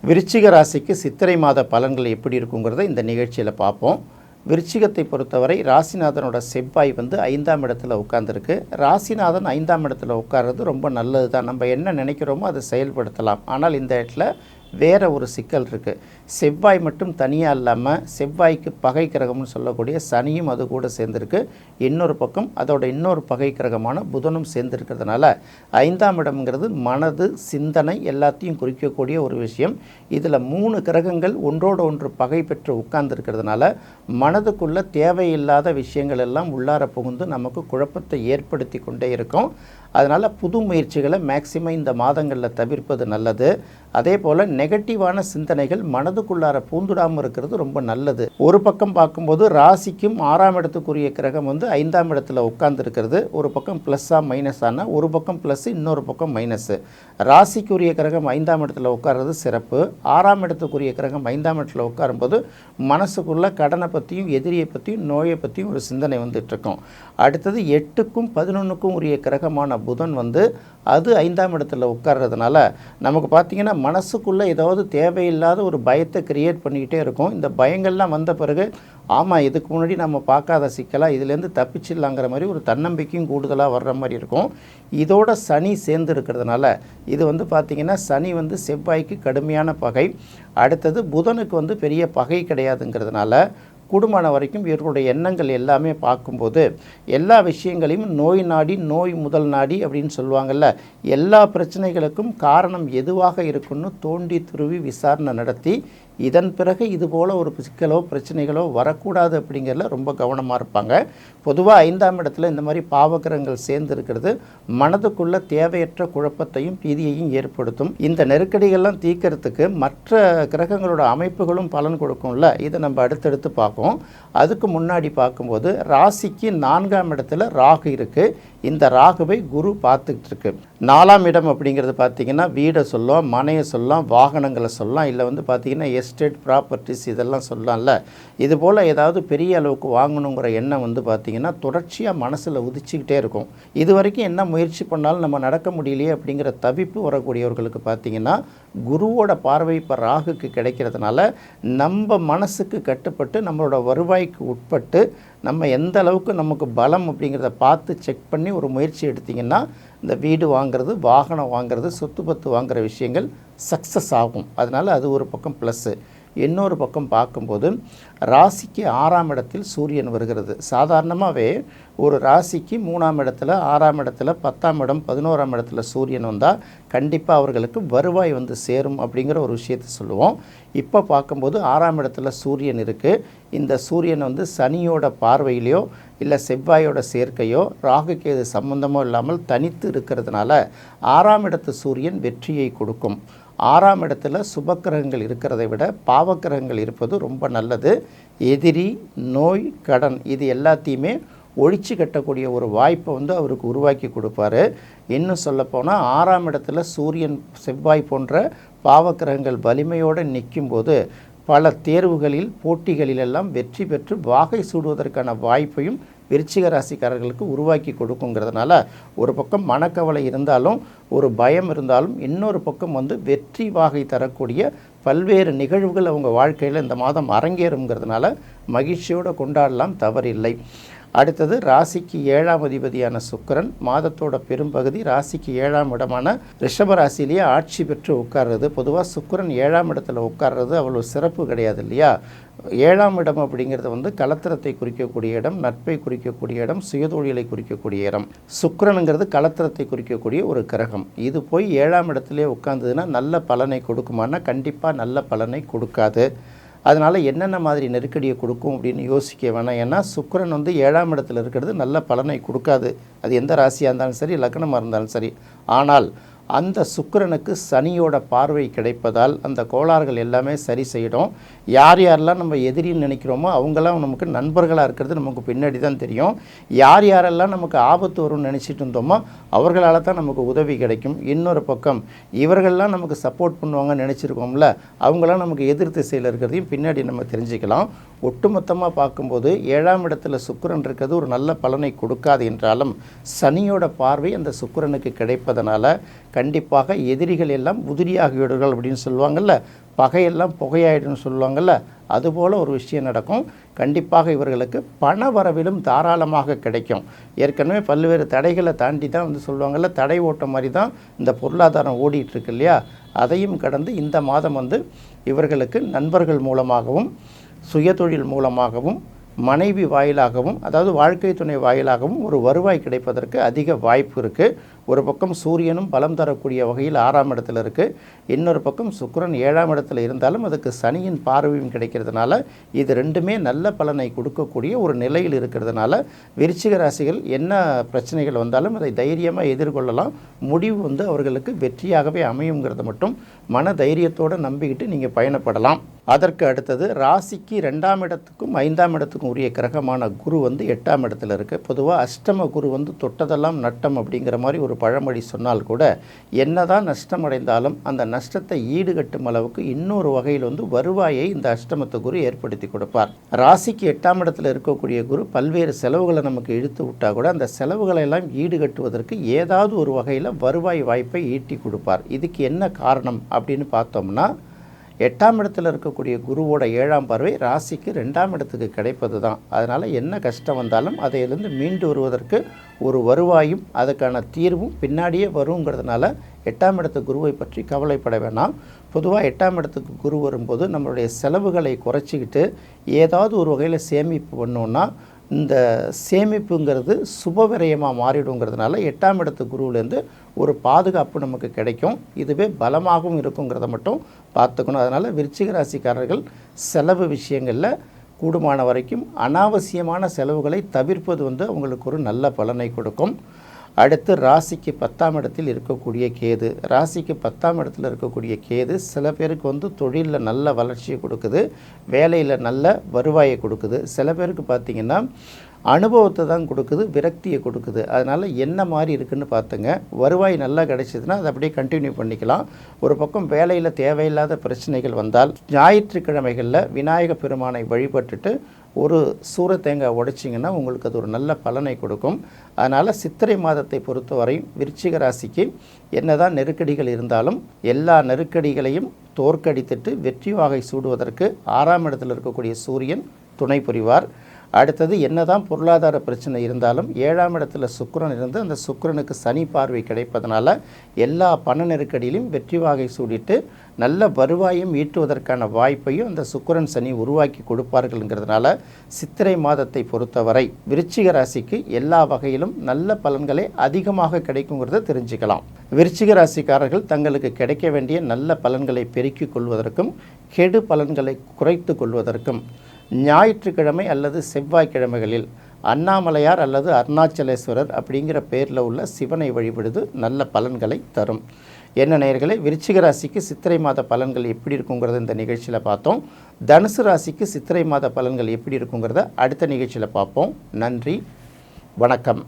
விருச்சிக ராசிக்கு சித்திரை மாத பலன்கள் எப்படி இருக்குங்கிறத இந்த நிகழ்ச்சியில் பார்ப்போம். விருச்சிகத்தை பொறுத்தவரை ராசிநாதனோட செவ்வாய் 5ஆம் இடத்துல உட்கார்ந்துருக்கு. ராசிநாதன் 5ஆம் இடத்துல உட்கார்றது ரொம்ப நல்லது தான். நம்ம என்ன நினைக்கிறோமோ அதை செயல்படுத்தலாம். ஆனால் இந்த இடத்துல வேறு ஒரு சிக்கல் இருக்குது. செவ்வாய் மட்டும் தனியாக இல்லாமல் செவ்வாய்க்கு பகை கிரகம்னு சொல்லக்கூடிய சனியும் அது கூட சேர்ந்துருக்கு. இன்னொரு பக்கம் அதோட இன்னொரு பகை கிரகமான புதனும் சேர்ந்துருக்கிறதுனால 5ஆம் இடம்ங்கிறது மனது, சிந்தனை எல்லாத்தையும் குறிக்கக்கூடிய ஒரு விஷயம். இதில் 3 கிரகங்கள் ஒன்றோடு ஒன்று பகை பெற்று உட்கார்ந்துருக்கிறதுனால மனதுக்குள்ளே தேவையில்லாத விஷயங்கள் எல்லாம் உள்ளார புகுந்து நமக்கு குழப்பத்தை ஏற்படுத்தி கொண்டே இருக்கும். அதனால் புது முயற்சிகளை மேக்சிமம் இந்த மாதங்களில் தவிர்ப்பது நல்லது. அதே போல் நெகட்டிவான சிந்தனைகள் மனதுக்குள்ளார பூந்துடாமல் இருக்கிறது ரொம்ப நல்லது. ஒரு பக்கம் பார்க்கும்போது ராசிக்கும் 6ஆம் இடத்துக்குரிய கிரகம் 5ஆம் இடத்துல உட்கார்ந்துருக்கிறது. ஒரு பக்கம் ப்ளஸ்ஸாக மைனஸான, ஒரு பக்கம் ப்ளஸ் இன்னொரு பக்கம் மைனஸு. ராசிக்குரிய கிரகம் 5ஆம் இடத்துல உட்கார்றது சிறப்பு. 6ஆம் இடத்துக்குரிய கிரகம் 5ஆம் இடத்துல உட்காரும்போது மனசுக்குள்ளே கடனை பற்றியும் எதிரியை பற்றியும் நோயை பற்றியும் ஒரு சிந்தனை வந்துட்டுருக்கும். அடுத்தது 8க்கும் 11க்கும் உரிய கிரகமான புதன் அது 5ஆம் இடத்துல உட்கார்றதுனால நமக்கு பார்த்திங்கன்னா மனசுக்குள்ளே ஏதாவது தேவையில்லாத ஒரு பயத்தை கிரியேட் பண்ணிக்கிட்டே இருக்கும். இந்த பயங்கள்லாம் வந்த பிறகு ஆமாம், இதுக்கு முன்னாடி நம்ம பார்க்காத சிக்கலாக இதுலேருந்து தப்பிச்சிடலாங்கிற மாதிரி ஒரு தன்னம்பிக்கையும் கூடுதலாக வர்ற மாதிரி இருக்கும். இதோட சனி சேர்ந்து இருக்கிறதுனால இது பார்த்திங்கன்னா சனி செவ்வாய்க்கு கடுமையான பகை. அடுத்தது புதனுக்கு பெரிய பகை கிடையாதுங்கிறதுனால கூடுமான வரைக்கும் இவர்களுடைய எண்ணங்கள் எல்லாமே பார்க்கும்போது எல்லா விஷயங்களையும் நோய் நாடி நோய் முதல் நாடி அப்படின்னு சொல்லுவாங்கள்ல, எல்லா பிரச்சனைகளுக்கும் காரணம் எதுவாக இருக்குன்னு தோண்டி துருவி விசாரணை நடத்தி இதன் பிறகு இதுபோல் ஒரு சிக்கலோ பிரச்சனைகளோ வரக்கூடாது அப்படிங்கிறதுல ரொம்ப கவனமாக இருப்பாங்க. பொதுவாக 5ஆம் இடத்துல இந்த மாதிரி பாவகிரகங்கள் சேர்ந்து இருக்கிறது மனதுக்குள்ள தேவையற்ற குழப்பத்தையும் பீதியையும் ஏற்படுத்தும். இந்த நெருக்கடிகள்லாம் தீர்க்கறதுக்கு மற்ற கிரகங்களோட அமைப்புகளும் பலன் கொடுக்கும்ல, இதை நம்ம அடுத்தடுத்து பார்ப்போம். அதுக்கு முன்னாடி பார்க்கும்போது ராசிக்கு 4ஆம் இடத்துல ராகு இருக்குது. இந்த ராகுவை குரு பார்த்துக்கிட்டு இருக்கு. 4ஆம் இடம் அப்படிங்கிறது பார்த்திங்கன்னா வீடை சொல்லலாம், மனையை சொல்லலாம், வாகனங்களை சொல்லலாம், இல்லை பார்த்திங்கன்னா எஸ்டேட் ப்ராப்பர்ட்டிஸ் இதெல்லாம் சொல்லலாம்ல. இதுபோல் ஏதாவது பெரிய அளவுக்கு வாங்கணுங்கிற எண்ணம் பார்த்திங்கன்னா தொடர்ச்சியாக மனசில் உதிச்சிக்கிட்டே இருக்கும். இது வரைக்கும் என்ன முயற்சி பண்ணாலும் நம்ம நடக்க முடியலையே அப்படிங்கிற தவிப்பு வரக்கூடியவர்களுக்கு பார்த்திங்கன்னா குருவோட பார்வை இப்போ ராகுக்கு கிடைக்கிறதுனால நம்ம மனசுக்கு கட்டுப்பட்டு நம்மளோட வருவாய்க்கு உட்பட்டு நம்ம எந்த அளவுக்கு நமக்கு பலம் அப்படிங்கிறத பார்த்து செக் பண்ணி ஒரு முயற்சி எடுத்திங்கன்னா இந்த வீடு வாங்கிறது, வாகனம் வாங்கிறது, சொத்து பத்து வாங்குகிற விஷயங்கள் சக்ஸஸ் ஆகும். அதனால் அது ஒரு பக்கம் ப்ளஸ்ஸு. இன்னொரு பக்கம் பார்க்கும்போது ராசிக்கு 6ஆம் இடத்தில் சூரியன் வருகிறது. சாதாரணமாகவே ஒரு ராசிக்கு 3ஆம் இடத்துல, 6ஆம் இடத்துல, 10ஆம் இடம், 11ஆம் இடத்துல சூரியன் வந்தால் கண்டிப்பாக அவர்களுக்கு வருவாய் சேரும் அப்படிங்கிற ஒரு விஷயத்தை சொல்லுவோம். இப்போ பார்க்கும்போது 6ஆம் இடத்துல சூரியன் இருக்குது. இந்த சூரியன் சனியோட பார்வையிலையோ இல்லை செவ்வாயோட சேர்க்கையோ ராகுக்கு இது சம்பந்தமோ இல்லாமல் தனித்து இருக்கிறதுனால 6ஆம் இடத்து சூரியன் வெற்றியை கொடுக்கும். 6ஆம் இடத்துல சுபக்கிரகங்கள் இருக்கிறதை விட பாவக்கிரகங்கள் இருப்பது ரொம்ப நல்லது. எதிரி, நோய், கடன் இது எல்லாத்தையுமே ஒழிச்சு கட்டக்கூடிய ஒரு வாய்ப்பை அவருக்கு உருவாக்கி கொடுப்பாரு. இன்னும் சொல்லப்போனால் 6ஆம் இடத்துல சூரியன், செவ்வாய் போன்ற பாவக்கிரகங்கள் வலிமையோடு நிற்கும்போது பல தேர்வுகளில், போட்டிகளிலெல்லாம் வெற்றி பெற்று வாகை சூடுவதற்கான வாய்ப்பையும் விருச்சிக ராசிக்காரர்களுக்கு உருவாக்கி கொடுக்குங்கிறதுனால ஒரு பக்கம் மனக்கவலை இருந்தாலும், ஒரு பயம் இருந்தாலும், இன்னொரு பக்கம் வெற்றி வாகை தரக்கூடிய பல்வேறு நிகழ்வுகள் அவங்க வாழ்க்கையில் இந்த மாதம் அரங்கேறுங்கிறதுனால மகிழ்ச்சியோடு கொண்டாடலாம், தவறில்லை. அடுத்தது ராசிக்கு 7ஆம் அதிபதியான சுக்கிரன் மாதத்தோட பெரும்பகுதி ராசிக்கு 7ஆம் இடமான ரிஷப ராசிலேயே ஆட்சி பெற்று உட்கார்றது. பொதுவாக சுக்கிரன் 7ஆம் இடத்துல உட்கார்றது அவ்வளோ சிறப்பு கிடையாது இல்லையா. 7ஆம் இடம் அப்படிங்கிறது கலத்திரத்தை குறிக்கக்கூடிய இடம், நட்பை குறிக்கக்கூடிய இடம், சுயதொழிலை குறிக்கக்கூடிய இடம். சுக்கிரனுங்கிறது கலத்திரத்தை குறிக்கக்கூடிய ஒரு கிரகம். இது போய் 7ஆம் இடத்துலேயே உட்கார்ந்ததுன்னா நல்ல பலனை கொடுக்குமானா கண்டிப்பாக நல்ல பலனை கொடுக்காது. அதனால் என்னென்ன மாதிரி நெருக்கடியை கொடுக்கும் அப்படின்னு யோசிக்க வேணாம். ஏன்னா சுக்கிரன் 7ஆம் இடத்துல இருக்கிறது நல்ல பலனை கொடுக்காது. அது எந்த ராசியாக இருந்தாலும் சரி, லக்னமாக இருந்தாலும் சரி. ஆனால் அந்த சுக்கிரனுக்கு சனியோட பார்வை கிடைப்பதால் அந்த கோளாறுகள் எல்லாமே சரி செய்யணும். யார் யாரெல்லாம் நம்ம எதிரின்னு நினைக்கிறோமோ அவங்களாம் நமக்கு நண்பர்களாக இருக்கிறது நமக்கு பின்னாடி தான் தெரியும். யார் யாரெல்லாம் நமக்கு ஆபத்து வரும்னு நினச்சிட்டு இருந்தோமோ அவர்களால் தான் நமக்கு உதவி கிடைக்கும். இன்னொரு பக்கம் இவர்கள்லாம் நமக்கு சப்போர்ட் பண்ணுவாங்கன்னு நினச்சிருக்கோம்ல, அவங்களாம் நமக்கு எதிர் திசையில் இருக்கிறதையும் பின்னாடி நம்ம தெரிஞ்சுக்கலாம். ஒட்டுமொத்தமாக பார்க்கும்போது 7ஆம் இடத்துல சுக்கிரன் இருக்கிறது ஒரு நல்ல பலனை கொடுக்காது என்றாலும் சனியோட பார்வை அந்த சுக்கிரனுக்கு கிடைப்பதனால கண்டிப்பாக எதிரிகள் எல்லாம் உதிரியாகிவிடுகள் அப்படின்னு சொல்லுவாங்கள்ல, பகையெல்லாம் புகையாயிடுன்னு சொல்லுவாங்கள்ல, அதுபோல் ஒரு விஷயம் நடக்கும். கண்டிப்பாக இவர்களுக்கு பண வரவிலும் தாராளமாக கிடைக்கும். ஏற்கனவே பல்வேறு தடைகளை தாண்டி தான் வந்து சொல்லுவாங்கள்ல, தடை ஓட்ட மாதிரி தான் இந்த பொருளாதாரம் ஓடிட்டுருக்கு இல்லையா, அதையும் கடந்து இந்த மாதம் வந்து இவர்களுக்கு நண்பர்கள் மூலமாகவும் சுயதொழில் மூலமாகவும் மனைவி வாயிலாகவும் அதாவது வாழ்க்கை துணை வாயிலாகவும் ஒரு வருவாய் கிடைப்பதற்கு அதிக வாய்ப்பு இருக்குது. ஒரு பக்கம் சூரியனும் பலம் தரக்கூடிய வகையில் 6ஆம் இடத்துல இருக்குது, இன்னொரு பக்கம் சுக்கிரன் 7ஆம் இடத்துல இருந்தாலும் அதுக்கு சனியின் பார்வையும் கிடைக்கிறதுனால இது ரெண்டுமே நல்ல பலனை கொடுக்கக்கூடிய ஒரு நிலையில் இருக்கிறதுனால விருச்சிக ராசிகள் என்ன பிரச்சனைகள் வந்தாலும் அதை தைரியமாக எதிர்கொள்ளலாம். முடிவு வந்து அவர்களுக்கு வெற்றியாகவே அமையுங்கிறத மட்டும் மன தைரியத்தோடு நம்பிக்கிட்டு நீங்கள் பயணப்படலாம். அதற்கு அடுத்தது ராசிக்கு 2ஆம் இடத்துக்கும் 5ஆம் இடத்துக்கும் உரிய கிரகமான குரு வந்து 8ஆம் இடத்துல இருக்குது. பொதுவாக அஷ்டம குரு வந்து தொட்டதெல்லாம் நட்டம் அப்படிங்கிற மாதிரி ஒரு பழமொழி சொன்னால் கூட என்னதான் நஷ்டம் அடைந்தாலும் அந்த நஷ்டத்தை ஈடுகட்டும் அளவுக்கு இன்னொரு வகையில் வந்து வருவாயை இந்த அஷ்டமத்து குரு ஏற்படுத்தி கொடுப்பார். ராசிக்கு 8ஆம் இடத்துல இருக்கக்கூடிய குரு பல்வேறு செலவுகளை நமக்கு இழுத்து விட்டால் கூட அந்த செலவுகளை எல்லாம் ஈடுகட்டுவதற்கு ஏதாவது ஒரு வகையில் வருவாய் வாய்ப்பை ஈட்டி கொடுப்பார். இதுக்கு என்ன காரணம் அப்படின்னு பார்த்தோம்னா 8ஆம் இடத்துல இருக்கக்கூடிய குருவோட 7ஆம் பார்வை ராசிக்கு 2ஆம் இடத்துக்கு கிடைப்பது தான். அதனால் என்ன கஷ்டம் வந்தாலும் அதையிலிருந்து மீண்டு வருவதற்கு ஒரு வருவாயும் அதுக்கான தீர்வும் பின்னாடியே வருங்கிறதுனால 8ஆம் இடத்து குருவை பற்றி கவலைப்பட வேணாம். பொதுவாக 8ஆம் இடத்துக்கு குரு வரும்போது நம்மளுடைய செலவுகளை குறைச்சிக்கிட்டு ஏதாவது ஒரு வகையில் சேமிப்பு பண்ணோன்னா இந்த சேமிப்புங்கிறது சுப விரயமாக மாறிடுங்கிறதுனால 8ஆம் இடத்து குருவிலேருந்து ஒரு பாதுகாப்பு நமக்கு கிடைக்கும். இதுவே பலமாகவும் இருக்குங்கிறத மட்டும் பார்த்துக்கணும். அதனால் விருச்சிக ராசிக்காரர்கள் செலவு விஷயங்களில் கூடுமான வரைக்கும் அனாவசியமான செலவுகளை தவிர்ப்பது வந்து அவங்களுக்கு ஒரு நல்ல பலனை கொடுக்கும். அடுத்து ராசிக்கு 10ஆம் இடத்தில் இருக்கக்கூடிய கேது. ராசிக்கு 10ஆம் இடத்தில் இருக்கக்கூடிய கேது சில பேருக்கு வந்து தொழிலில் நல்ல வளர்ச்சியை கொடுக்குது, வேலையில் நல்ல வருவாயை கொடுக்குது. சில பேருக்கு பார்த்திங்கன்னா அனுபவத்தை தான் கொடுக்குது, விரக்தியை கொடுக்குது. அதனால் என்ன மாதிரி இருக்குதுன்னு பார்த்துங்க. வருவாய் நல்லா கிடைச்சதுன்னா அதை அப்படியே கண்டினியூ பண்ணிக்கலாம். ஒரு பக்கம் வேலையில் தேவையில்லாத பிரச்சனைகள் வந்தால் ஞாயிற்றுக்கிழமைகளில் விநாயக பெருமானை வழிபட்டுட்டு ஒரு சூர தேங்காய் உடைச்சிங்கன்னா உங்களுக்கு அது ஒரு நல்ல பலனை கொடுக்கும். அதனால் சித்திரை மாதத்தை பொறுத்தவரை விருச்சிக ராசிக்கு என்னதான் நெருக்கடிகள் இருந்தாலும் எல்லா நெருக்கடிகளையும் தோற்கடித்துட்டு வெற்றி வாகை சூடுவதற்கு 6ஆம் இடத்தில் இருக்கக்கூடிய சூரியன் துணை புரிவார். அடுத்தது என்னதான் பொருளாதார பிரச்சனை இருந்தாலும் 7ஆம் இடத்துல சுக்கிரன் இருந்து அந்த சுக்கிரனுக்கு சனி பார்வை கிடைப்பதனால எல்லா பண நெருக்கடியிலும் வெற்றி வாகை சூடிட்டு நல்ல வருவாயும் ஈட்டுவதற்கான வாய்ப்பையும் அந்த சுக்கிரன் சனி உருவாக்கி கொடுப்பார்கள்ங்கிறதுனால சித்திரை மாதத்தை பொறுத்தவரை விருச்சிக ராசிக்கு எல்லா வகையிலும் நல்ல பலன்களை அதிகமாக கிடைக்குங்கிறத தெரிஞ்சுக்கலாம். விருச்சிக ராசிக்காரர்கள் தங்களுக்கு கிடைக்க வேண்டிய நல்ல பலன்களை பெருக்கிக் கொள்வதற்கும் கெடு பலன்களை குறைத்து கொள்வதற்கும் ஞாயிற்றுக்கிழமை அல்லது செவ்வாய்க்கிழமைகளில் அண்ணாமலையார் அல்லது அருணாச்சலேஸ்வரர் அப்படிங்கிற பேரில் உள்ள சிவனை வழிபடுவது நல்ல பலன்களை தரும். என்ன நேயர்களே, விருச்சிக ராசிக்கு சித்திரை மாத பலன்கள் எப்படி இருக்குங்கிறத இந்த நிகழ்ச்சியில் பார்த்தோம். தனுசு ராசிக்கு சித்திரை மாத பலன்கள் எப்படி இருக்குங்கிறத அடுத்த நிகழ்ச்சியில் பார்ப்போம். நன்றி, வணக்கம்.